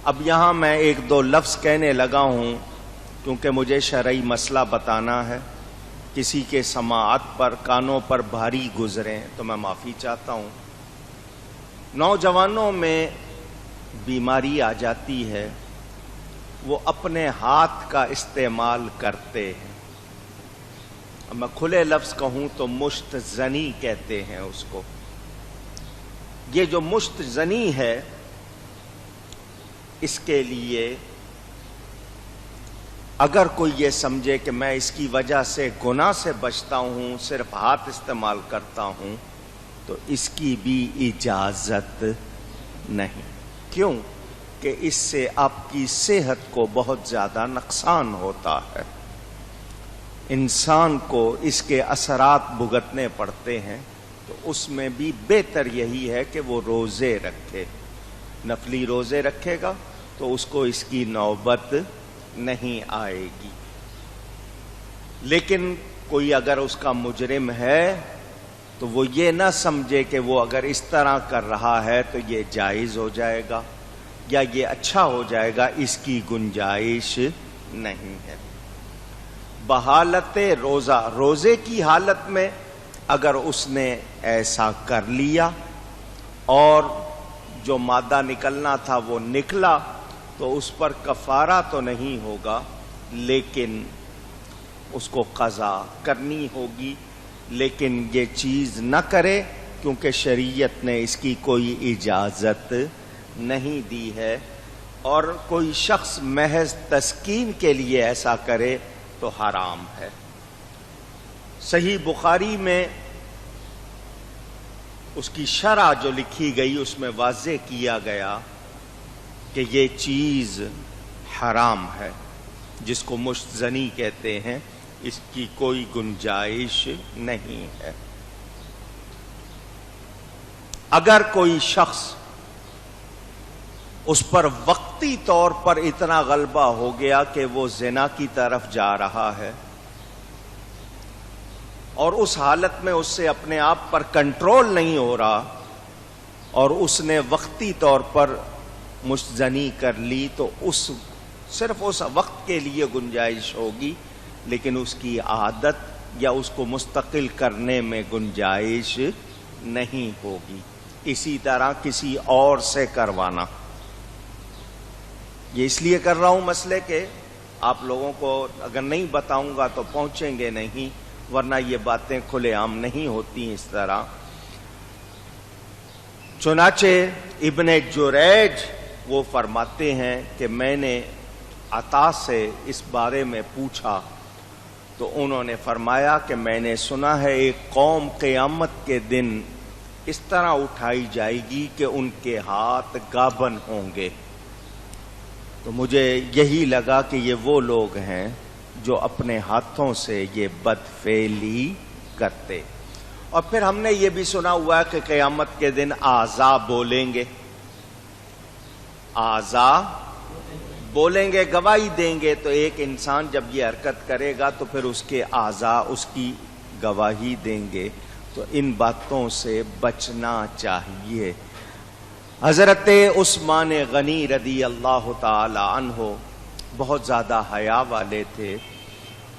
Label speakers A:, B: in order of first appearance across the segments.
A: اب یہاں میں ایک دو لفظ کہنے لگا ہوں کیونکہ مجھے شرعی مسئلہ بتانا ہے، کسی کے سماعت پر کانوں پر بھاری گزریں تو میں معافی چاہتا ہوں۔ نوجوانوں میں بیماری آ جاتی ہے، وہ اپنے ہاتھ کا استعمال کرتے ہیں، میں کھلے لفظ کہوں تو مشت زنی کہتے ہیں اس کو۔ یہ جو مشت زنی ہے، اس کے لیے اگر کوئی یہ سمجھے کہ میں اس کی وجہ سے گناہ سے بچتا ہوں، صرف ہاتھ استعمال کرتا ہوں، تو اس کی بھی اجازت نہیں۔ کیوں؟ کہ اس سے آپ کی صحت کو بہت زیادہ نقصان ہوتا ہے، انسان کو اس کے اثرات بھگتنے پڑتے ہیں، تو اس میں بھی بہتر یہی ہے کہ وہ روزے رکھے، نفلی روزے رکھے گا تو اس کو اس کی نوبت نہیں آئے گی۔ لیکن کوئی اگر اس کا مجرم ہے تو وہ یہ نہ سمجھے کہ وہ اگر اس طرح کر رہا ہے تو یہ جائز ہو جائے گا یا یہ اچھا ہو جائے گا، اس کی گنجائش نہیں ہے۔ بحالت روزہ، روزے کی حالت میں اگر اس نے ایسا کر لیا اور جو مادہ نکلنا تھا وہ نکلا تو اس پر کفارہ تو نہیں ہوگا، لیکن اس کو قضا کرنی ہوگی۔ لیکن یہ چیز نہ کرے کیونکہ شریعت نے اس کی کوئی اجازت نہیں دی ہے، اور کوئی شخص محض تسکین کے لیے ایسا کرے تو حرام ہے۔ صحیح بخاری میں اس کی شرح جو لکھی گئی اس میں واضح کیا گیا کہ یہ چیز حرام ہے، جس کو مشت زنی کہتے ہیں، اس کی کوئی گنجائش نہیں ہے۔ اگر کوئی شخص اس پر وقتی طور پر اتنا غلبہ ہو گیا کہ وہ زنا کی طرف جا رہا ہے اور اس حالت میں اس سے اپنے آپ پر کنٹرول نہیں ہو رہا اور اس نے وقتی طور پر مشتزنی کر لی، تو صرف اس وقت کے لیے گنجائش ہوگی، لیکن اس کی عادت یا اس کو مستقل کرنے میں گنجائش نہیں ہوگی۔ اسی طرح کسی اور سے کروانا، یہ اس لیے کر رہا ہوں مسئلے کہ آپ لوگوں کو اگر نہیں بتاؤں گا تو پہنچیں گے نہیں، ورنہ یہ باتیں کھلے عام نہیں ہوتی اس طرح۔ چنانچہ ابن جریج وہ فرماتے ہیں کہ میں نے عطا سے اس بارے میں پوچھا تو انہوں نے فرمایا کہ میں نے سنا ہے ایک قوم قیامت کے دن اس طرح اٹھائی جائے گی کہ ان کے ہاتھ گابن ہوں گے۔ تو مجھے یہی لگا کہ یہ وہ لوگ ہیں جو اپنے ہاتھوں سے یہ بدفعلی کرتے۔ اور پھر ہم نے یہ بھی سنا ہوا ہے کہ قیامت کے دن اعضاء بولیں گے، اعضاء بولیں گے، گواہی دیں گے۔ تو ایک انسان جب یہ حرکت کرے گا تو پھر اس کے اعضاء اس کی گواہی دیں گے، تو ان باتوں سے بچنا چاہیے۔ حضرت عثمان غنی رضی اللہ تعالی عنہ بہت زیادہ حیا والے تھے۔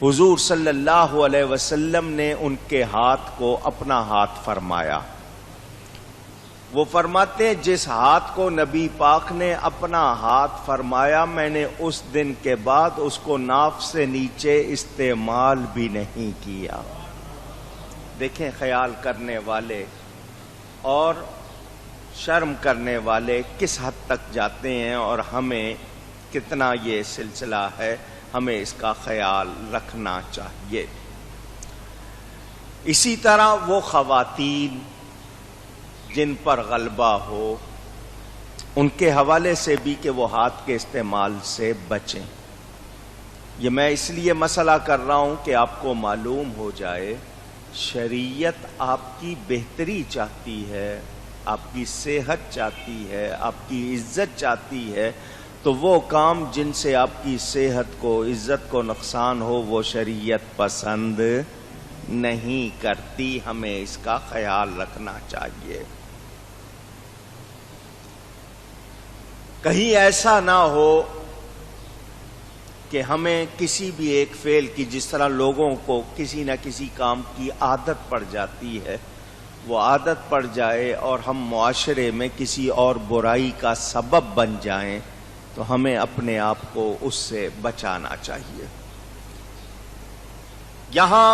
A: حضور صلی اللہ علیہ وسلم نے ان کے ہاتھ کو اپنا ہاتھ فرمایا۔ وہ فرماتے ہیں جس ہاتھ کو نبی پاک نے اپنا ہاتھ فرمایا، میں نے اس دن کے بعد اس کو ناف سے نیچے استعمال بھی نہیں کیا۔ دیکھیں خیال کرنے والے اور شرم کرنے والے کس حد تک جاتے ہیں، اور ہمیں کتنا یہ سلسلہ ہے، ہمیں اس کا خیال رکھنا چاہیے۔ اسی طرح وہ خواتین جن پر غلبہ ہو، ان کے حوالے سے بھی کہ وہ ہاتھ کے استعمال سے بچیں۔ یہ میں اس لیے مسئلہ کر رہا ہوں کہ آپ کو معلوم ہو جائے، شریعت آپ کی بہتری چاہتی ہے، آپ کی صحت چاہتی ہے، آپ کی عزت چاہتی ہے، تو وہ کام جن سے آپ کی صحت کو، عزت کو نقصان ہو، وہ شریعت پسند نہیں کرتی۔ ہمیں اس کا خیال رکھنا چاہیے۔ کہیں ایسا نہ ہو کہ ہمیں کسی بھی ایک فعل کی، جس طرح لوگوں کو کسی نہ کسی کام کی عادت پڑ جاتی ہے، وہ عادت پڑ جائے اور ہم معاشرے میں کسی اور برائی کا سبب بن جائیں، تو ہمیں اپنے آپ کو اس سے بچانا چاہیے۔ یہاں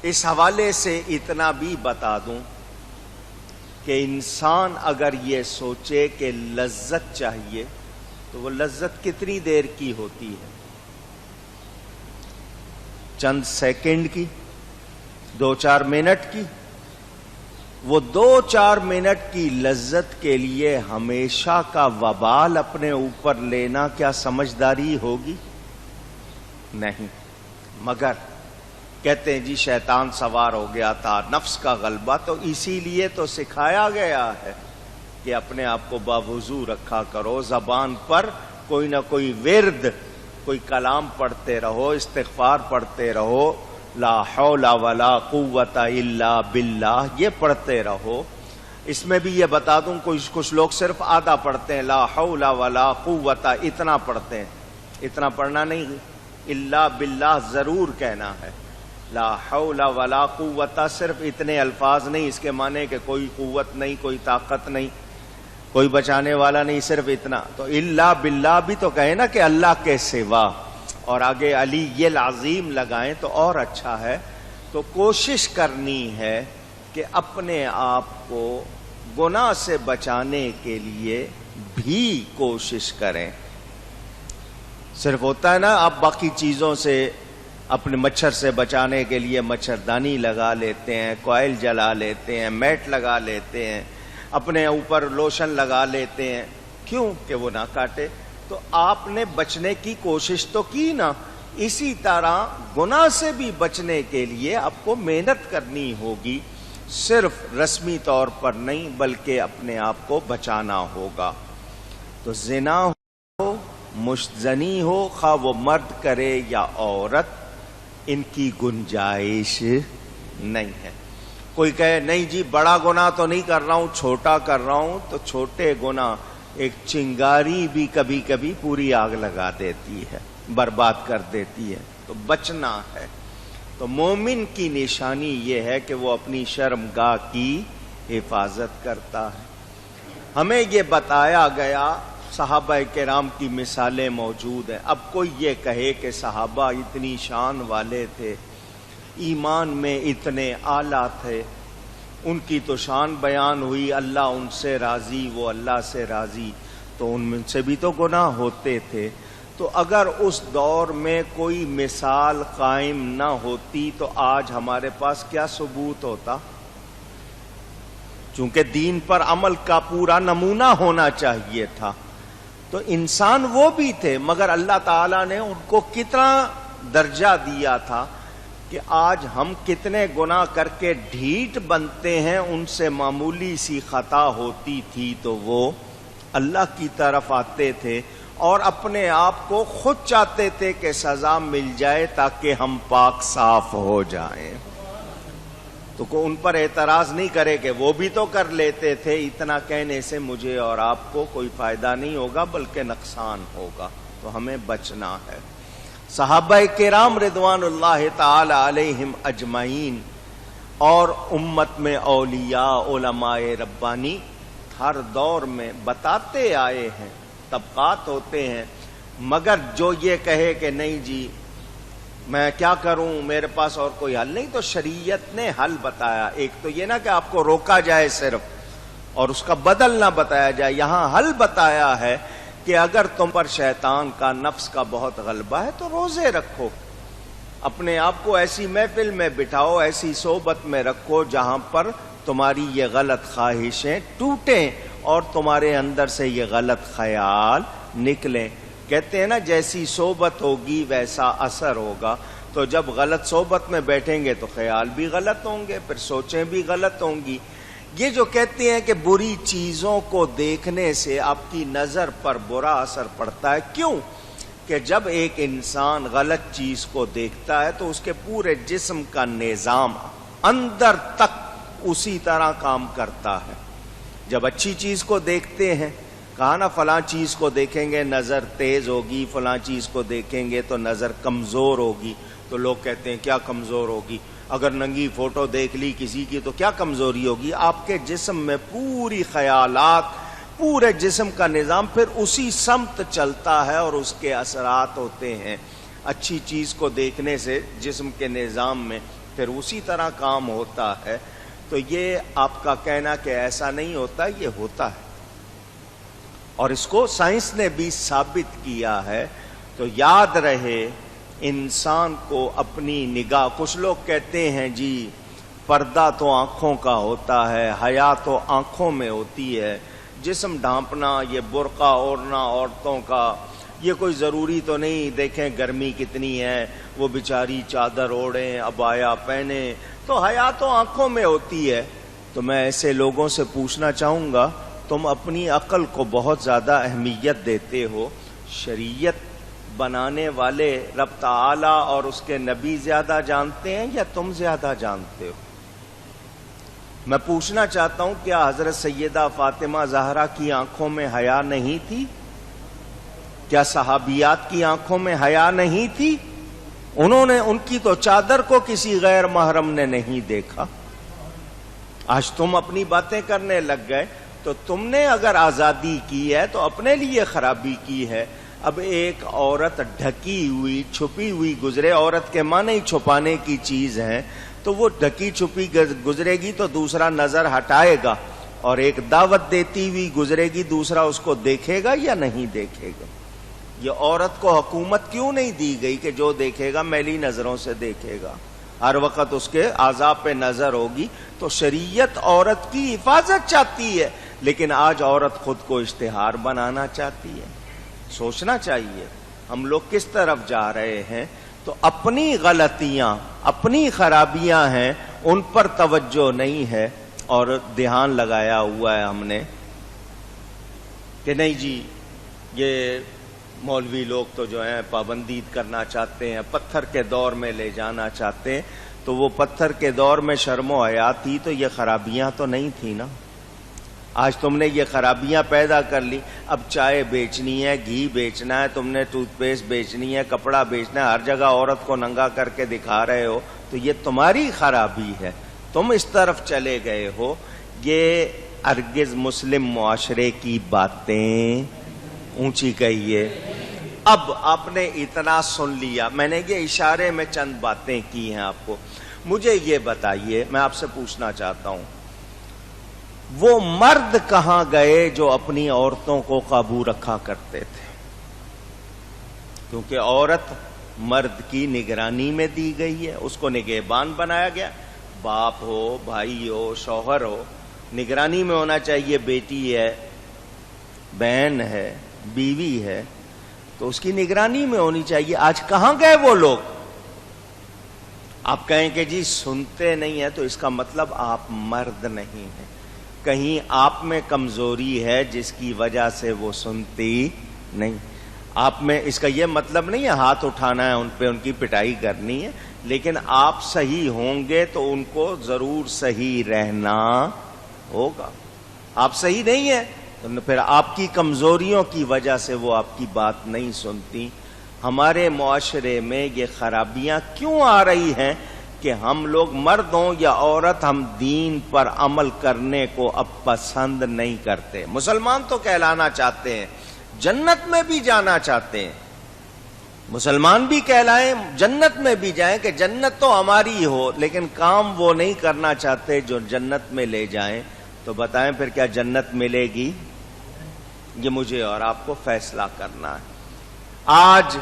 A: اس حوالے سے اتنا بھی بتا دوں کہ انسان اگر یہ سوچے کہ لذت چاہیے تو وہ لذت کتنی دیر کی ہوتی ہے؟ چند سیکنڈ کی، 2-4 منٹ کی؟ وہ 2-4 منٹ کی لذت کے لیے ہمیشہ کا وبال اپنے اوپر لینا کیا سمجھداری ہوگی؟ نہیں۔ مگر کہتے ہیں جی شیطان سوار ہو گیا تھا، نفس کا غلبہ، تو اسی لیے تو سکھایا گیا ہے کہ اپنے آپ کو باوضو رکھا کرو، زبان پر کوئی نہ کوئی ورد، کوئی کلام پڑھتے رہو، استغفار پڑھتے رہو، لا حول ولا قوت الا باللہ یہ پڑھتے رہو۔ اس میں بھی یہ بتا دوں کچھ لوگ صرف آدھا پڑھتے ہیں، لا حول ولا قوت اتنا پڑھتے ہیں، اتنا پڑھنا نہیں، الا باللہ ضرور کہنا ہے۔ لا حول ولا قوت صرف اتنے الفاظ نہیں، اس کے معنی کہ کوئی قوت نہیں، کوئی طاقت نہیں، کوئی بچانے والا نہیں، صرف اتنا۔ تو الا باللہ بھی تو کہے نا کہ اللہ کے سوا، اور آگے علی العظیم لگائیں تو اور اچھا ہے۔ تو کوشش کرنی ہے کہ اپنے آپ کو گناہ سے بچانے کے لیے بھی کوشش کریں۔ صرف ہوتا ہے نا آپ باقی چیزوں سے اپنے مچھر سے بچانے کے لیے مچھردانی لگا لیتے ہیں، کوئل جلا لیتے ہیں، میٹ لگا لیتے ہیں، اپنے اوپر لوشن لگا لیتے ہیں، کیوں کہ وہ نہ کاٹے۔ تو آپ نے بچنے کی کوشش تو کی نا، اسی طرح گناہ سے بھی بچنے کے لیے آپ کو محنت کرنی ہوگی، صرف رسمی طور پر نہیں بلکہ اپنے آپ کو بچانا ہوگا۔ تو زنا ہو، مشتزنی ہو، خواہ وہ مرد کرے یا عورت، ان کی گنجائش نہیں ہے۔ کوئی کہے نہیں جی بڑا گناہ تو نہیں کر رہا ہوں، چھوٹا کر رہا ہوں، تو چھوٹے گناہ، ایک چنگاری بھی کبھی کبھی پوری آگ لگا دیتی ہے، برباد کر دیتی ہے، تو بچنا ہے۔ تو مومن کی نشانی یہ ہے کہ وہ اپنی شرمگاہ کی حفاظت کرتا ہے۔ ہمیں یہ بتایا گیا، صحابہ کرام کی مثالیں موجود ہیں۔ اب کوئی یہ کہے کہ صحابہ اتنی شان والے تھے، ایمان میں اتنے اعلیٰ تھے، ان کی تو شان بیان ہوئی، اللہ ان سے راضی، وہ اللہ سے راضی، تو ان میں سے بھی تو گناہ ہوتے تھے۔ تو اگر اس دور میں کوئی مثال قائم نہ ہوتی تو آج ہمارے پاس کیا ثبوت ہوتا؟ چونکہ دین پر عمل کا پورا نمونہ ہونا چاہیے تھا۔ تو انسان وہ بھی تھے، مگر اللہ تعالیٰ نے ان کو کتنا درجہ دیا تھا کہ آج ہم کتنے گناہ کر کے ڈھیٹ بنتے ہیں، ان سے معمولی سی خطا ہوتی تھی تو وہ اللہ کی طرف آتے تھے اور اپنے آپ کو خود چاہتے تھے کہ سزا مل جائے تاکہ ہم پاک صاف ہو جائیں۔ تو ان پر اعتراض نہیں کرے کہ وہ بھی تو کر لیتے تھے، اتنا کہنے سے مجھے اور آپ کو کوئی فائدہ نہیں ہوگا بلکہ نقصان ہوگا۔ تو ہمیں بچنا ہے۔ صحابہ کرام رضوان اللہ تعالی علیہم اجمعین اور امت میں اولیاء علماء ربانی ہر دور میں بتاتے آئے ہیں، طبقات ہوتے ہیں، مگر جو یہ کہے کہ نہیں جی میں کیا کروں، میرے پاس اور کوئی حل نہیں، تو شریعت نے حل بتایا۔ ایک تو یہ نا کہ آپ کو روکا جائے صرف اور اس کا بدل نہ بتایا جائے، یہاں حل بتایا ہے کہ اگر تم پر شیطان کا، نفس کا بہت غلبہ ہے تو روزے رکھو، اپنے آپ کو ایسی محفل میں بٹھاؤ، ایسی صحبت میں رکھو جہاں پر تمہاری یہ غلط خواہشیں ٹوٹیں اور تمہارے اندر سے یہ غلط خیال نکلیں۔ کہتے ہیں نا جیسی صحبت ہوگی ویسا اثر ہوگا، تو جب غلط صحبت میں بیٹھیں گے تو خیال بھی غلط ہوں گے، پھر سوچیں بھی غلط ہوں گی۔ یہ جو کہتے ہیں کہ بری چیزوں کو دیکھنے سے آپ کی نظر پر برا اثر پڑتا ہے، کیوں؟ کہ جب ایک انسان غلط چیز کو دیکھتا ہے تو اس کے پورے جسم کا نظام اندر تک اسی طرح کام کرتا ہے۔ جب اچھی چیز کو دیکھتے ہیں کہا نا فلاں چیز کو دیکھیں گے نظر تیز ہوگی، فلاں چیز کو دیکھیں گے تو نظر کمزور ہوگی. تو لوگ کہتے ہیں کیا کمزور ہوگی؟ اگر ننگی فوٹو دیکھ لی کسی کی تو کیا کمزوری ہوگی؟ آپ کے جسم میں پوری خیالات، پورے جسم کا نظام پھر اسی سمت چلتا ہے اور اس کے اثرات ہوتے ہیں. اچھی چیز کو دیکھنے سے جسم کے نظام میں پھر اسی طرح کام ہوتا ہے. تو یہ آپ کا کہنا کہ ایسا نہیں ہوتا، یہ ہوتا ہے، اور اس کو سائنس نے بھی ثابت کیا ہے. تو یاد رہے انسان کو اپنی نگاہ، کچھ لوگ کہتے ہیں جی پردہ تو آنکھوں کا ہوتا ہے، حیا تو آنکھوں میں ہوتی ہے، جسم ڈھانپنا، یہ برقع اوڑھنا عورتوں کا یہ کوئی ضروری تو نہیں، دیکھیں گرمی کتنی ہے، وہ بیچاری چادر اوڑھیں، عبایا پہنیں، تو حیا تو آنکھوں میں ہوتی ہے. تو میں ایسے لوگوں سے پوچھنا چاہوں گا، تم اپنی عقل کو بہت زیادہ اہمیت دیتے ہو، شریعت بنانے والے رب تعالی اور اس کے نبی زیادہ جانتے ہیں یا تم زیادہ جانتے ہو؟ میں پوچھنا چاہتا ہوں کیا حضرت سیدہ فاطمہ زہرا کی آنکھوں میں حیا نہیں تھی؟ کیا صحابیات کی آنکھوں میں حیا نہیں تھی؟ ان کی تو چادر کو کسی غیر محرم نے نہیں دیکھا. آج تم اپنی باتیں کرنے لگ گئے. تو تم نے اگر آزادی کی ہے تو اپنے لیے خرابی کی ہے. اب ایک عورت ڈھکی ہوئی چھپی ہوئی گزرے، عورت کے معنی ہی چھپانے کی چیز ہے، تو وہ ڈھکی چھپی گزرے گی تو دوسرا نظر ہٹائے گا، اور ایک دعوت دیتی ہوئی گزرے گی دوسرا اس کو دیکھے گا یا نہیں دیکھے گا؟ یہ عورت کو حکومت کیوں نہیں دی گئی کہ جو دیکھے گا میلی نظروں سے دیکھے گا، ہر وقت اس کے اعضاء پہ نظر ہوگی؟ تو شریعت عورت کی حفاظت چاہتی ہے، لیکن آج عورت خود کو اشتہار بنانا چاہتی ہے. سوچنا چاہیے ہم لوگ کس طرف جا رہے ہیں. تو اپنی غلطیاں، اپنی خرابیاں ہیں، ان پر توجہ نہیں ہے، اور دھیان لگایا ہوا ہے ہم نے کہ نہیں جی یہ مولوی لوگ تو جو ہیں پابندی کرنا چاہتے ہیں، پتھر کے دور میں لے جانا چاہتے ہیں. تو وہ پتھر کے دور میں شرم و حیا تھی تو یہ خرابیاں تو نہیں تھی نا. آج تم نے یہ خرابیاں پیدا کر لی. اب چائے بیچنی ہے، گھی بیچنا ہے، تم نے ٹوتھ پیسٹ بیچنی ہے، کپڑا بیچنا ہے، ہر جگہ عورت کو ننگا کر کے دکھا رہے ہو، تو یہ تمہاری خرابی ہے، تم اس طرف چلے گئے ہو. یہ ہرگز مسلم معاشرے کی باتیں اونچی کہیے. اب آپ نے اتنا سن لیا، میں نے یہ اشارے میں چند باتیں کی ہیں آپ کو. مجھے یہ بتائیے، میں آپ سے پوچھنا چاہتا ہوں، وہ مرد کہاں گئے جو اپنی عورتوں کو قابو رکھا کرتے تھے؟ کیونکہ عورت مرد کی نگرانی میں دی گئی ہے، اس کو نگہبان بنایا گیا. باپ ہو، بھائی ہو، شوہر ہو، نگرانی میں ہونا چاہیے. بیٹی ہے، بہن ہے، بیوی ہے، تو اس کی نگرانی میں ہونی چاہیے. آج کہاں گئے وہ لوگ؟ آپ کہیں کہ جی سنتے نہیں ہیں، تو اس کا مطلب آپ مرد نہیں ہیں. کہیں آپ میں کمزوری ہے جس کی وجہ سے وہ سنتی نہیں. آپ میں اس کا یہ مطلب نہیں ہے ہاتھ اٹھانا ہے ان پہ، ان کی پٹائی کرنی ہے، لیکن آپ صحیح ہوں گے تو ان کو ضرور صحیح رہنا ہوگا. آپ صحیح نہیں ہیں تو پھر آپ کی کمزوریوں کی وجہ سے وہ آپ کی بات نہیں سنتی. ہمارے معاشرے میں یہ خرابیاں کیوں آ رہی ہیں کہ ہم لوگ مرد ہوں یا عورت، ہم دین پر عمل کرنے کو اب پسند نہیں کرتے. مسلمان تو کہلانا چاہتے ہیں، جنت میں بھی جانا چاہتے ہیں، مسلمان بھی کہلائیں، جنت میں بھی جائیں کہ جنت تو ہماری ہو، لیکن کام وہ نہیں کرنا چاہتے جو جنت میں لے جائیں. تو بتائیں پھر کیا جنت ملے گی؟ یہ مجھے اور آپ کو فیصلہ کرنا ہے. آج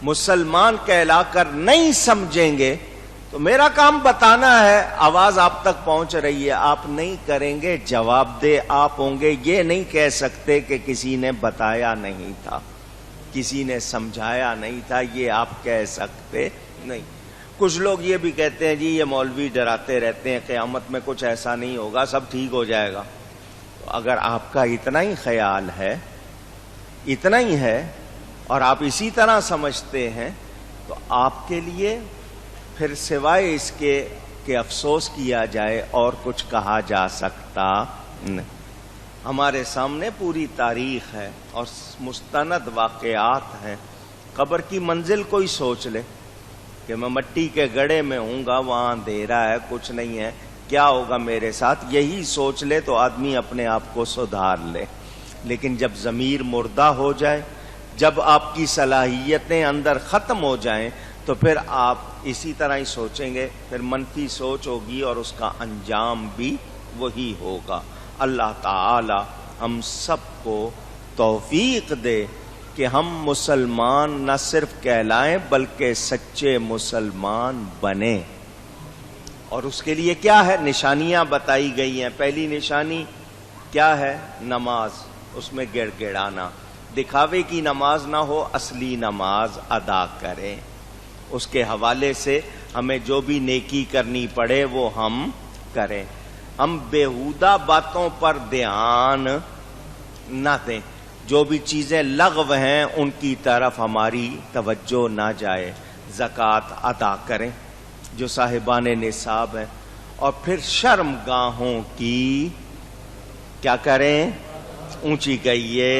A: مسلمان کہلا کر نہیں سمجھیں گے تو میرا کام بتانا ہے. آواز آپ تک پہنچ رہی ہے، آپ نہیں کریں گے جواب دہ آپ ہوں گے. یہ نہیں کہہ سکتے کہ کسی نے بتایا نہیں تھا، کسی نے سمجھایا نہیں تھا، یہ آپ کہہ سکتے نہیں. کچھ لوگ یہ بھی کہتے ہیں جی یہ مولوی ڈراتے رہتے ہیں قیامت میں کچھ ایسا نہیں ہوگا، سب ٹھیک ہو جائے گا. تو اگر آپ کا اتنا ہی خیال ہے، اتنا ہی ہے، اور آپ اسی طرح سمجھتے ہیں، تو آپ کے لیے پھر سوائے اس کے کہ افسوس کیا جائے اور کچھ کہا جا سکتا نہیں. ہمارے سامنے پوری تاریخ ہے اور مستند واقعات ہیں. قبر کی منزل کوئی سوچ لے کہ میں مٹی کے گڑھے میں ہوں گا, وہاں اندھیرا ہے, کچھ نہیں ہے, کیا ہوگا میرے ساتھ, یہی سوچ لے تو آدمی اپنے آپ کو سدھار لے. لیکن جب ضمیر مردہ ہو جائے, جب آپ کی صلاحیتیں اندر ختم ہو جائیں, تو پھر آپ اسی طرح ہی سوچیں گے, پھر منفی سوچ ہوگی اور اس کا انجام بھی وہی ہوگا. اللہ تعالی ہم سب کو توفیق دے کہ ہم مسلمان نہ صرف کہلائیں بلکہ سچے مسلمان بنیں. اور اس کے لیے کیا ہے, نشانیاں بتائی گئی ہیں. پہلی نشانی کیا ہے, نماز, اس میں گڑ گڑانا, دکھاوے کی نماز نہ ہو, اصلی نماز ادا کریں. اس کے حوالے سے ہمیں جو بھی نیکی کرنی پڑے وہ ہم کریں. ہم بیہودہ باتوں پر دھیان نہ دیں, جو بھی چیزیں لغو ہیں ان کی طرف ہماری توجہ نہ جائے. زکوٰۃ ادا کریں جو صاحبان نصاب ہیں, اور پھر شرم گاہوں کی کیا کریں, اونچی گئیے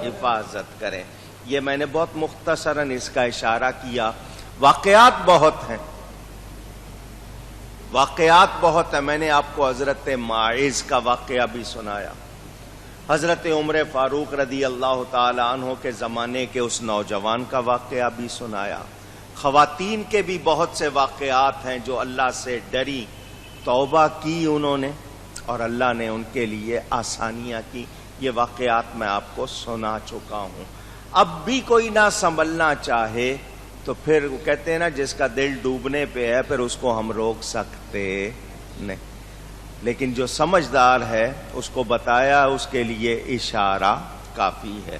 A: حفاظت کریں. یہ میں نے بہت مختصراً اس کا اشارہ کیا. واقعات بہت ہیں, واقعات بہت ہیں. میں نے آپ کو حضرت ماعز کا واقعہ بھی سنایا, حضرت عمر فاروق رضی اللہ تعالی عنہ کے زمانے کے اس نوجوان کا واقعہ بھی سنایا. خواتین کے بھی بہت سے واقعات ہیں جو اللہ سے ڈری, توبہ کی انہوں نے, اور اللہ نے ان کے لیے آسانیاں کی. یہ واقعات میں آپ کو سنا چکا ہوں. اب بھی کوئی نہ سنبھلنا چاہے تو پھر وہ کہتے ہیں نا, جس کا دل ڈوبنے پہ ہے پھر اس کو ہم روک سکتے نہیں. لیکن جو سمجھدار ہے اس کو بتایا, اس کے لیے اشارہ کافی ہے.